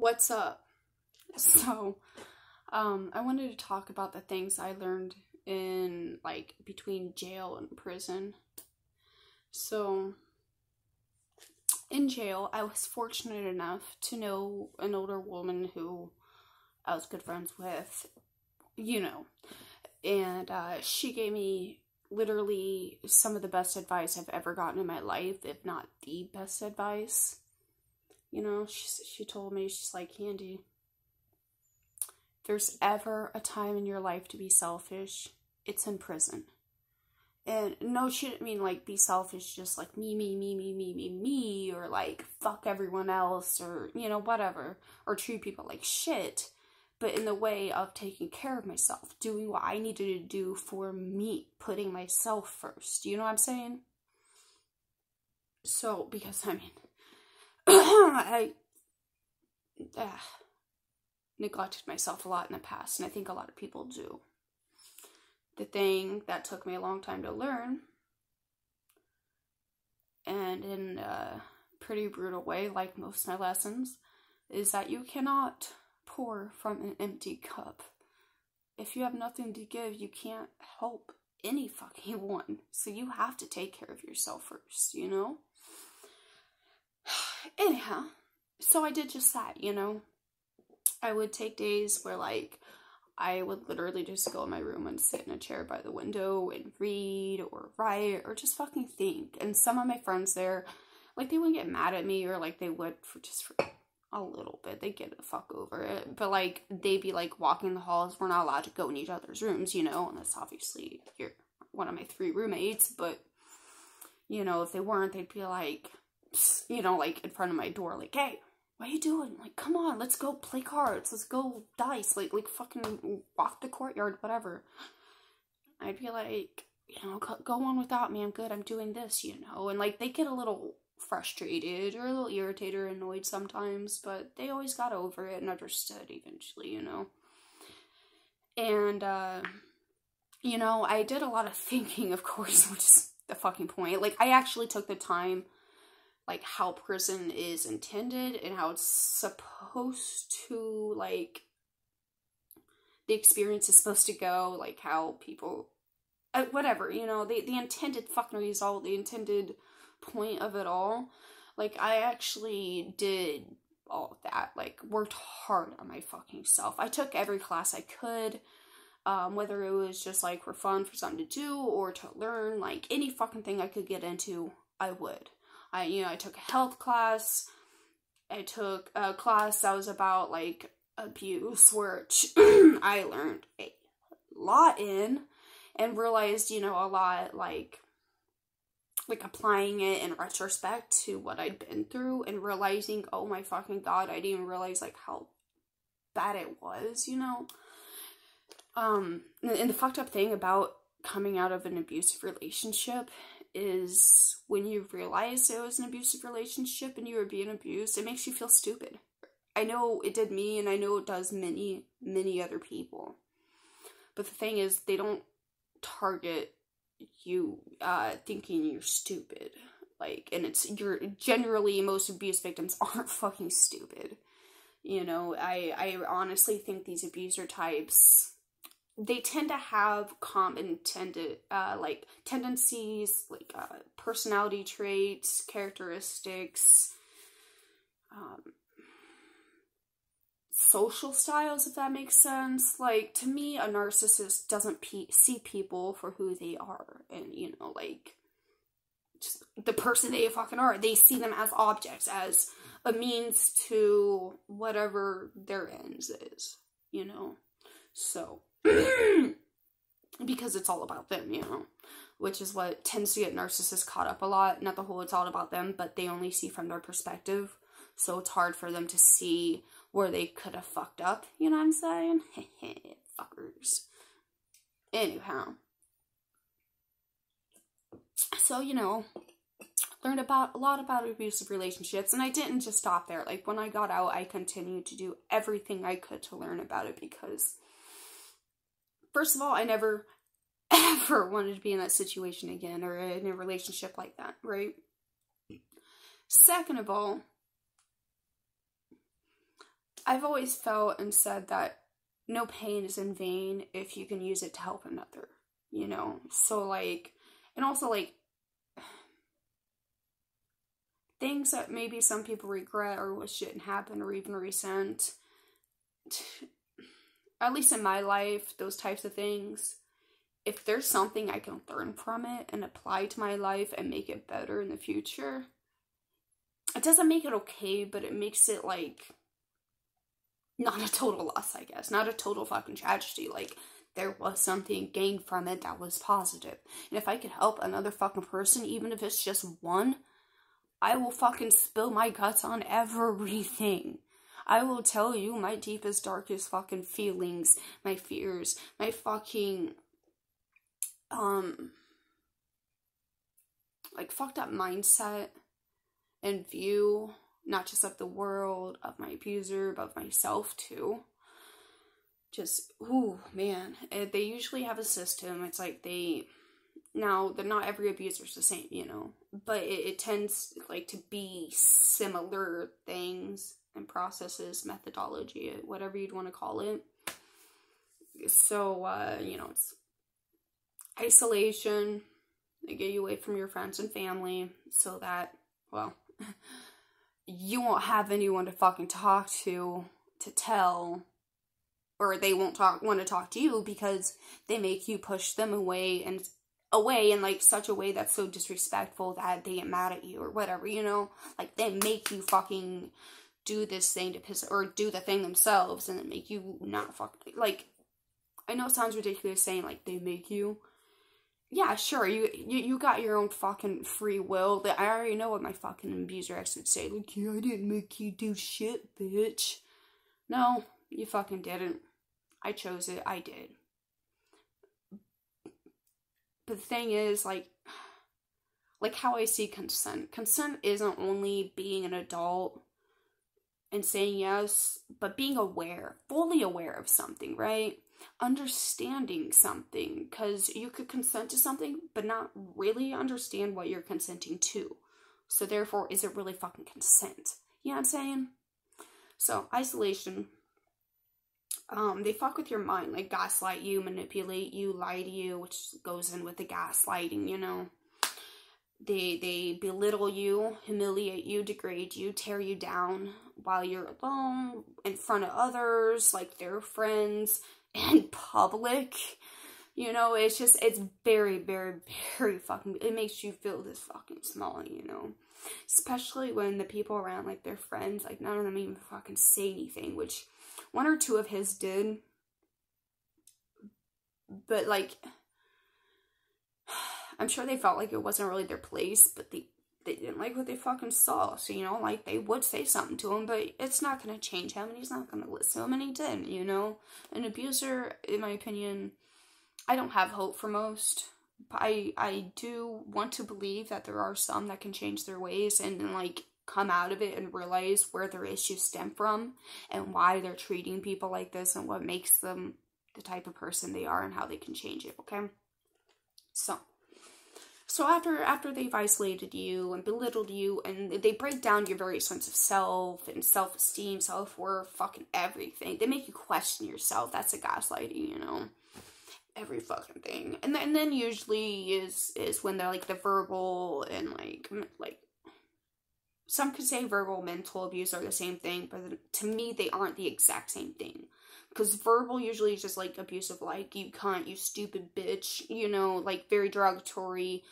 What's up? So, I wanted to talk about the things I learned in, like, between jail and prison. So, in jail, I was fortunate enough to know an older woman who I was good friends with, and she gave me literally some of the best advice I've ever gotten in my life, if not the best advice. She told me, she's like, Candy, if there's ever a time in your life to be selfish, it's in prison. And no, she didn't mean, like, be selfish, just like me, or like, fuck everyone else, or, whatever, or treat people like shit, but in the way of taking care of myself, doing what I needed to do for me, putting myself first, you know what I'm saying? So, because, I neglected myself a lot in the past, and I think a lot of people do. The thing that took me a long time to learn, and in a pretty brutal way, like most of my lessons, is that you cannot pour from an empty cup. If you have nothing to give, you can't help any fucking one. So you have to take care of yourself first, Anyhow, so I did just that, I would take days where, like, I would literally just go in my room and sit in a chair by the window and read or write or just fucking think. And some of my friends there, like, they wouldn't get mad at me, or, like, they would for a little bit. They'd get the fuck over it. But, like, they'd be, like, walking the halls. We're not allowed to go in each other's rooms, unless, obviously, you're one of my 3 roommates. But, if they weren't, they'd be, like, like, in front of my door, like, hey, what are you doing? Like, come on, let's go play cards. Let's go dice. Like fucking walk the courtyard, whatever. I'd be like, go on without me. I'm good. I'm doing this, And, like, they get a little frustrated or a little irritated or annoyed sometimes, but they always got over it and understood eventually, And, I did a lot of thinking, of course, which is the fucking point. Like, I actually took the time, like, how prison is intended and how it's supposed to, like, the experience is supposed to go, like, how people, whatever, the intended fucking result, the intended point of it all. Like, I actually did all of that, like, worked hard on my fucking self. I took every class I could, whether it was just, like, for fun, for something to do, or to learn, like, any fucking thing I could get into, I would. I took a health class. I took a class that was about, like, abuse, which I learned a lot in, and realized, a lot, like applying it in retrospect to what I'd been through, and realizing, oh my fucking god, I didn't even realize, like, how bad it was, And the fucked up thing about coming out of an abusive relationship is when you realize it was an abusive relationship and you were being abused, it makes you feel stupid. I know it did me, and I know it does many, many other people. But the thing is, they don't target you thinking you're stupid. Like, and generally, most abuse victims aren't fucking stupid. I honestly think these abuser types, they tend to have common tendencies, like, personality traits, characteristics, social styles, if that makes sense. Like, to me, a narcissist doesn't see people for who they are, and, like, just the person they fucking are. They see them as objects, as a means to whatever their ends is, So, because it's all about them, which is what tends to get narcissists caught up a lot. Not the whole it's all about them, but they only see from their perspective, so it's hard for them to see where they could have fucked up, you know what I'm saying? Fuckers. Anyhow. So, learned a lot about abusive relationships, and I didn't just stop there. Like, when I got out, I continued to do everything I could to learn about it, because first of all, I never, ever wanted to be in that situation again, or in a relationship like that, right? Second of all, I've always felt and said that no pain is in vain if you can use it to help another, you know? So, like, and also, like, things that maybe some people regret or wish didn't happen or even resent, at least in my life, those types of things, if there's something I can learn from it and apply to my life and make it better in the future, it doesn't make it okay, but it makes it, like, not a total loss, I guess. Not a total fucking tragedy. Like, there was something gained from it that was positive. And if I could help another fucking person, even if it's just one, I will fucking spill my guts on everything. I will tell you my deepest, darkest fucking feelings, my fears, my fucking, like, fucked up mindset and view, not just of the world, of my abuser, but of myself too. Just, ooh, man. They usually have a system. It's like now, not every abuser's the same, you know, but it tends, like, to be similar things and processes, methodology, whatever you'd want to call it. So, you know, it's isolation. They get you away from your friends and family so that, well, you won't have anyone to fucking talk to tell, or they won't want to talk to you because they make you push them away in like such a way that's so disrespectful that they get mad at you or whatever, you know? Like, they make you fucking do this thing to piss, or do the thing themselves and then make you not fucking, like, I know it sounds ridiculous saying, like, they make you. Yeah, sure, you got your own fucking free will. I already know what my fucking abuser ex would say. Like, yeah, I didn't make you do shit, bitch. No, you fucking didn't. I chose it. I did. But the thing is, like how I see consent. Consent isn't only being an adult and saying yes, but being aware, fully aware of something, right? Understanding something, because you could consent to something but not really understand what you're consenting to. So therefore, is it really fucking consent? You know what I'm saying? So, isolation. They fuck with your mind, like gaslight you, manipulate you, lie to you, which goes in with the gaslighting, you know. They belittle you, humiliate you, degrade you, tear you down while you're alone, in front of others, like their friends, in public. You know, it's just, it's very, very, very fucking, it makes you feel this fucking small, you know. Especially when the people around, like their friends, like none of them even fucking say anything, which one or two of his did. But, like, I'm sure they felt like it wasn't really their place, but they didn't like what they fucking saw. So, you know, like, they would say something to him, but it's not going to change him, and he's not going to listen to him, and he didn't, you know? An abuser, in my opinion, I don't have hope for most. But I do want to believe that there are some that can change their ways and, like, come out of it and realize where their issues stem from and why they're treating people like this and what makes them the type of person they are and how they can change it, okay? So after they've isolated you and belittled you and they break down your very sense of self and self-esteem, self-worth, fucking everything. They make you question yourself. That's a gaslighting, you know. Every fucking thing. And then usually is when they're like the verbal and like some could say verbal mental abuse are the same thing, but to me they aren't the exact same thing. Because verbal usually is just like abusive, like, you cunt, you stupid bitch, you know, like very derogatory,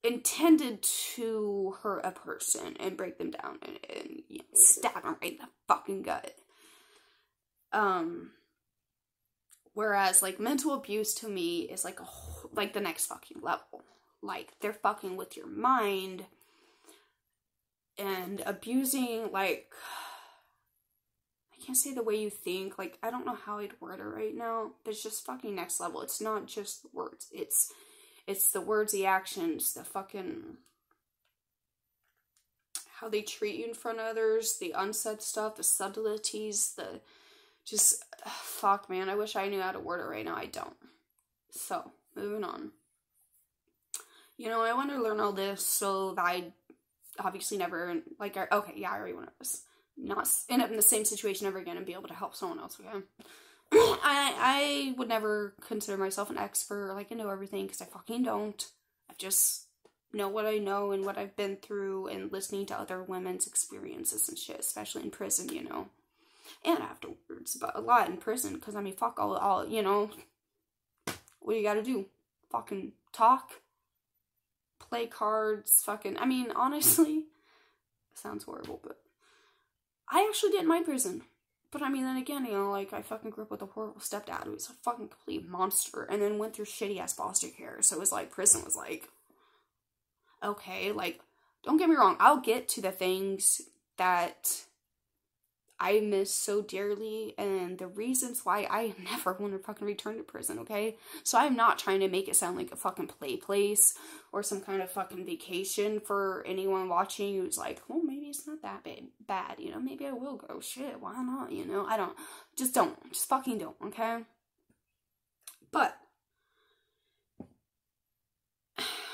intended to hurt a person and break them down and you know, stab them right in the fucking gut. Whereas, like, mental abuse to me is like like the next fucking level. Like, they're fucking with your mind and abusing, like, I can't say the way you think. Like, I don't know how I'd word it right now, but it's just fucking next level. It's not just words. It's the words, the actions, the fucking, how they treat you in front of others, the unsaid stuff, the subtleties, the just, fuck, man, I wish I knew how to word it right now. I don't. So, moving on. You know, I want to learn all this so that I obviously never, like, okay, yeah, I already went over this. not end up in the same situation ever again and be able to help someone else again. I would never consider myself an expert, like I know everything, because I fucking don't. I just know what I know and what I've been through, and listening to other women's experiences and shit, especially in prison, you know, and afterwards, but a lot in prison, because I mean, fuck all, you know, what you gotta do? Fucking talk, play cards, fucking, I mean, honestly, it sounds horrible, but I actually didn't mind prison. But I mean, then again, you know, like, I fucking grew up with a horrible stepdad who was a fucking complete monster, and then went through shitty-ass foster care, so it was like, prison was like, okay, like, don't get me wrong, I'll get to the things that I miss so dearly, and the reasons why I never want to fucking return to prison, okay? So I'm not trying to make it sound like a fucking play place, or some kind of fucking vacation for anyone watching who's like, well, maybe it's not that bad, you know, maybe I will go, shit, why not, you know, just fucking don't, okay? But,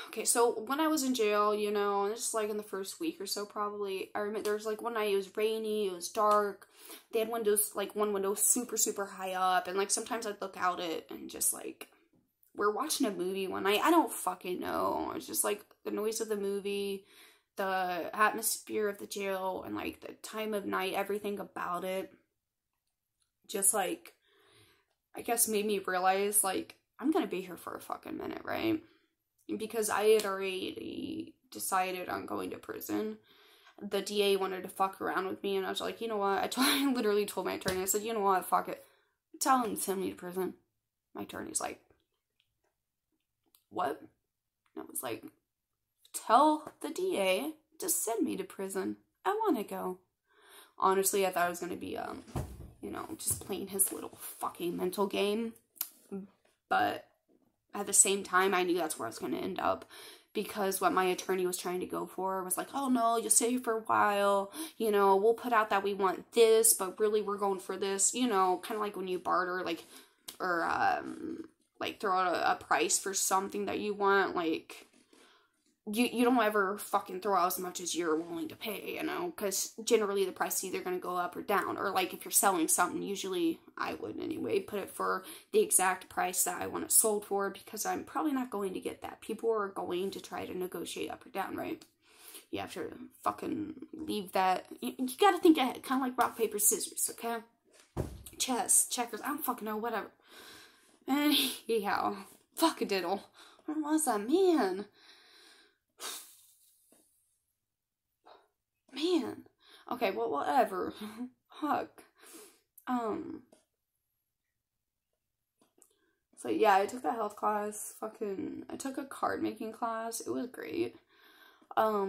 okay, so when I was in jail, you know, just like in the first week or so probably, I remember there was like one night, it was rainy, it was dark, they had windows, like one window super, super high up, and like sometimes I'd look out it and just like, we're watching a movie one night, I don't fucking know, it's just like the noise of the movie, the atmosphere of the jail, and like the time of night, everything about it, just like, I guess made me realize like, I'm gonna be here for a fucking minute, right? Because I had already decided on going to prison. The DA wanted to fuck around with me, and I was like, you know what? I literally told my attorney, I said, you know what? Fuck it. Tell him to send me to prison. My attorney's like, what? And I was like, tell the DA to send me to prison. I want to go. Honestly, I thought it was going to be, you know, just playing his little fucking mental game. But at the same time, I knew that's where I was going to end up, because what my attorney was trying to go for was like, oh no, you'll stay for a while, you know, we'll put out that we want this, but really we're going for this, you know, kind of like when you barter, like, or, like, throw out a price for something that you want, like, you don't ever fucking throw out as much as you're willing to pay, you know, because generally the price is either going to go up or down, or like if you're selling something, usually I would anyway put it for the exact price that I want it sold for, because I'm probably not going to get that. People are going to try to negotiate up or down, right? You have to fucking leave that, you gotta think ahead, kind of like rock, paper, scissors, okay? Chess, checkers, I don't fucking know, whatever. Anyhow, fuck a diddle. Where was that, man? Man. Okay, well, whatever. Fuck. So, yeah, I took that health class. I took a card making class. It was great. I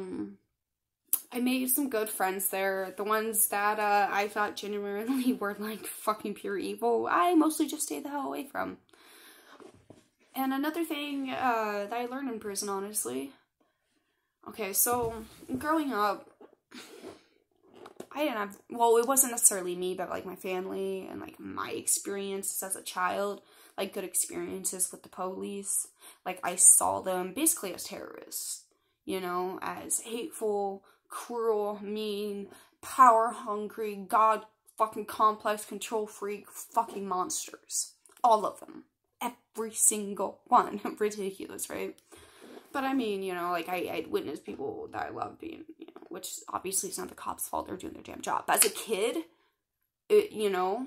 made some good friends there. The ones that, I thought genuinely were, like, fucking pure evil, I mostly just stayed the hell away from. And another thing, that I learned in prison, honestly. Okay, so, growing up, I didn't have, well, it wasn't necessarily me, but, like, my family and, like, my experiences as a child, like, good experiences with the police. Like, I saw them basically as terrorists, you know, as hateful, cruel, mean, power-hungry, God-fucking-complex, control-freak fucking monsters. All of them. Every single one. Ridiculous, right? But I mean, you know, like, I'd witnessed people that I loved being, you know, which obviously is not the cops' fault, they're doing their damn job. But as a kid, it, you know,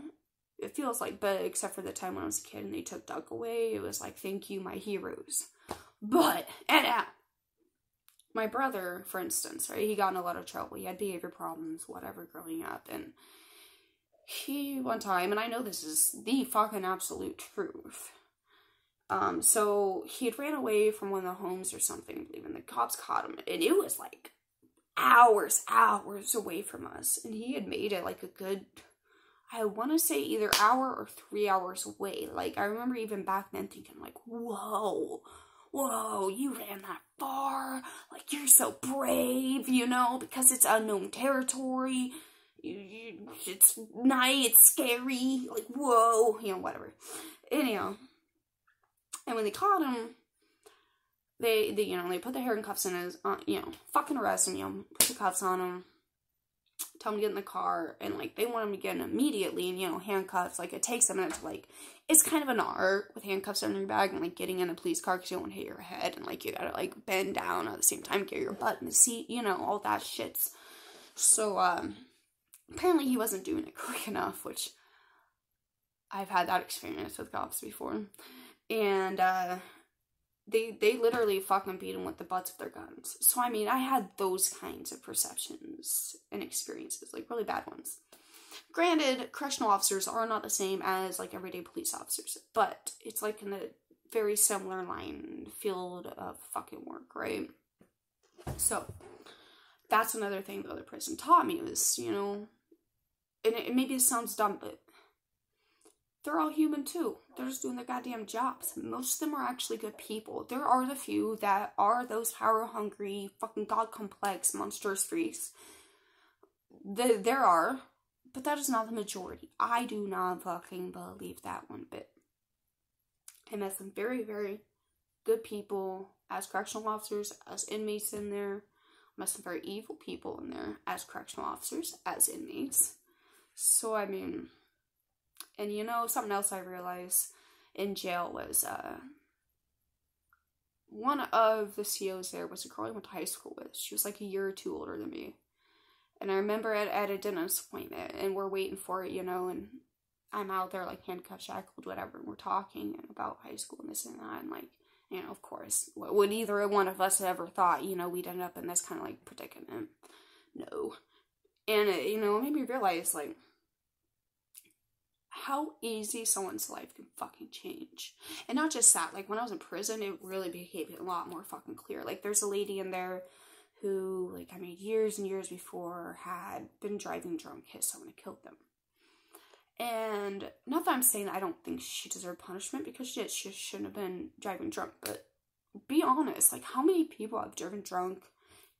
it feels like, but except for the time when I was a kid and they took Doug away, it was like, thank you, my heroes. But, and my brother, for instance, right, he got in a lot of trouble. He had behavior problems, whatever, growing up. And he, one time, and I know this is the fucking absolute truth, so he had ran away from one of the homes or something, I believe, and the cops caught him, and it was like hours away from us, and he had made it like a good, I want to say either hour or 3 hours away. Like, I remember even back then thinking like, whoa, you ran that far, like, you're so brave, you know, because it's unknown territory, it's night, it's scary, like, whoa, you know, whatever. Anyhow, and when they caught him, they you know, they put the handcuffs in his, you know, fucking arrest him, you know, put the cuffs on him. tell him to get in the car, and, like, they want him to get in immediately, and, you know, handcuffs, like, it takes a minute to, like, it's kind of an art with handcuffs under your bag and, like, getting in a police car because you don't want to hit your head, and, like, you gotta, like, bend down at the same time, get your butt in the seat, you know, all that shits. So, apparently he wasn't doing it quick enough, which I've had that experience with cops before, and, they literally fucking beat him with the butts of their guns. So, I mean, I had those kinds of perceptions and experiences, like, really bad ones. Granted, correctional officers are not the same as, like, everyday police officers, but it's, like, in the very similar line field of fucking work, right? So, that's another thing the other prison taught me was, you know, and maybe it sounds dumb, but they're all human too. They're just doing their goddamn jobs. Most of them are actually good people. There are the few that are those power-hungry, fucking god-complex, monstrous freaks. There are, but that is not the majority. I do not fucking believe that one bit. I met some very, very good people as correctional officers, as inmates in there. I met some very evil people in there as correctional officers, as inmates. So, I mean, and you know, something else I realized in jail was, one of the COs there was a girl I went to high school with. She was like a year or two older than me. And I remember at a dentist appointment, and we're waiting for it, you know, and I'm out there, like, handcuffed, shackled, whatever, and we're talking about high school and this and that, and, like, you know, of course, would either one of us ever thought, you know, we'd end up in this kind of, like, predicament? No. And, you know, it made me realize, like, how easy someone's life can fucking change. And not just that, like, when I was in prison, it really became a lot more fucking clear. Like, there's a lady in there who, like, I mean, years and years before had been driving drunk, hit someone and killed them. And not that I'm saying I don't think she deserved punishment, because she shouldn't have been driving drunk, but be honest, like, how many people have driven drunk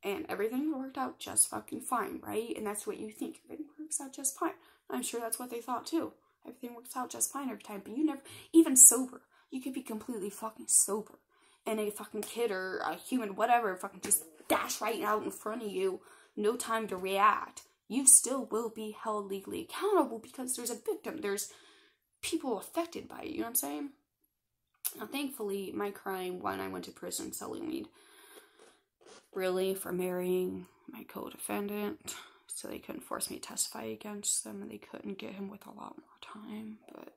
and everything worked out just fucking fine, right? And that's what you think, everything works out just fine. I'm sure that's what they thought too. Everything works out just fine every time, but you never, even sober, you could be completely fucking sober, and a fucking kid or a human, whatever, fucking just dash right out in front of you, no time to react. You still will be held legally accountable because there's a victim, there's people affected by it, you know what I'm saying? Now, thankfully, my crime when I went to prison selling weed, really, for marrying my co-defendant, so they couldn't force me to testify against them, and they couldn't get him with a lot more time, but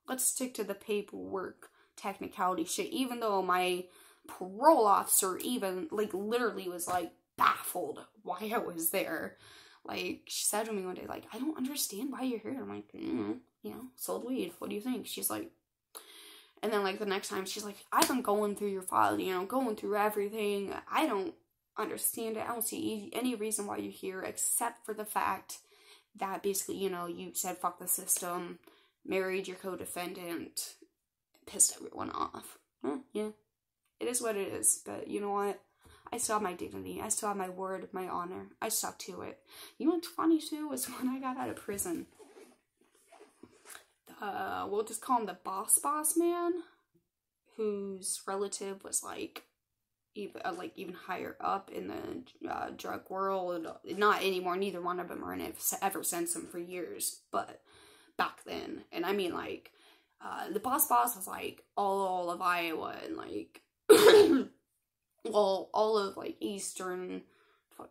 let's stick to the paperwork technicality shit, even though my parole officer even, like, literally was, like, baffled why I was there. Like, she said to me one day, like, I don't understand why you're here. I'm like, you know, sold weed, what do you think? She's like, and then, like, the next time, she's like, I've been going through your file, you know, going through everything, I don't understand it, I don't see any reason why you're here, except for the fact that, basically, you know, you said fuck the system, married your co-defendant, pissed everyone off. Yeah, it is what it is, but you know what? I still have my dignity. I still have my word, my honor. I stuck to it. You know what's funny too is when I got out of prison, we'll just call him the boss man, whose relative was like even higher up in the drug world. Not anymore. Neither one of them are in it ever since him for years, but back then. And I mean, like, the boss was like all of Iowa and like well, all of, like, eastern,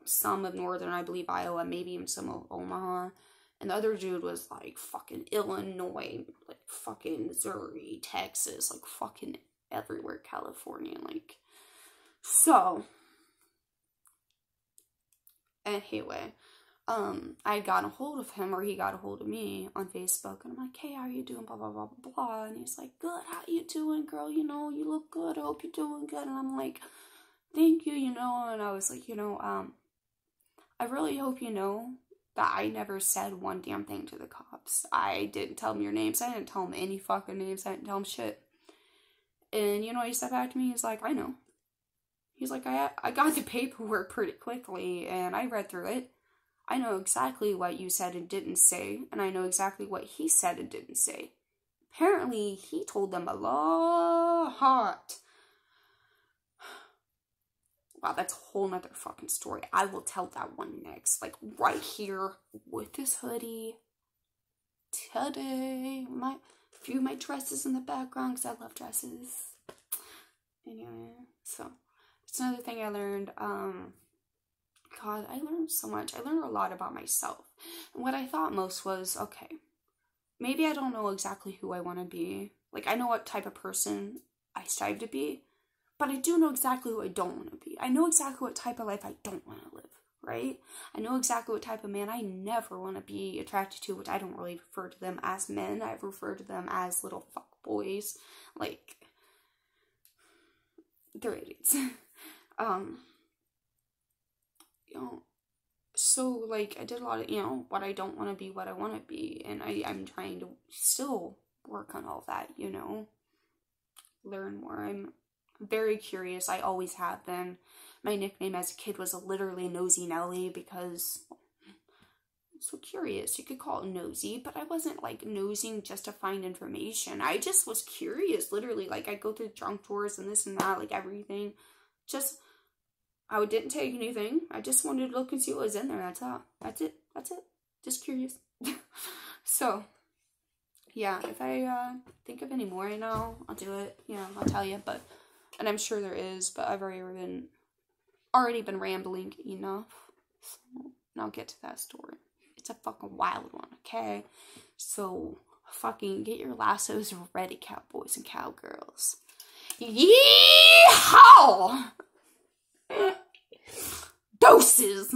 some of northern, I believe, Iowa, maybe even some of Omaha, and the other dude was, like, fucking Illinois, like, fucking Missouri, Texas, like, fucking everywhere, California, like, so, anyway, I got a hold of him, or he got a hold of me on Facebook, and I'm like, hey, how are you doing, blah, blah, blah, blah, blah, and he's like, good, how you doing, girl, you know, you look good, I hope you're doing good, and I'm like, thank you, you know, and I was like, you know, I really hope you know that I never said one damn thing to the cops. I didn't tell them your names, I didn't tell them any fucking names, I didn't tell them shit, and, you know, he said back to me, he's like, I know, he's like, I got the paperwork pretty quickly, and I read through it. I know exactly what you said and didn't say, and I know exactly what he said and didn't say. Apparently, he told them a lot wow, that's a whole nother fucking story. I will tell that one next. Like, right here with this hoodie today. A few of my dresses in the background because I love dresses. Anyway, so it's another thing I learned. God, I learned so much. I learned a lot about myself. And what I thought most was, okay, maybe I don't know exactly who I want to be. Like, I know what type of person I strive to be, but I do know exactly who I don't want to be. I know exactly what type of life I don't want to live, right? I know exactly what type of man I never want to be attracted to, which I don't really refer to them as men. I refer to them as little fuck boys. Like, they're idiots. You know, so, like, I did a lot of, you know, what I don't want to be, what I want to be, and I'm trying to still work on all that, you know, learn more. I'm very curious. I always have been. My nickname as a kid was literally Nosy Nelly because I'm so curious. You could call it nosy, but I wasn't, like, nosing just to find information. I just was curious, literally. Like, I'd go through junk drawers and this and that, like, everything. Just, I didn't take anything. I just wanted to look and see what was in there. That's all. That's it. That's it. Just curious. So, yeah, if I think of any more right now, I'll do it. You know, I'll tell you. But, and I'm sure there is, but I've already been rambling enough. So, and I'll get to that story. It's a fucking wild one, okay? So, fucking get your lassos ready, cowboys and cowgirls. Yeehaw! Doses!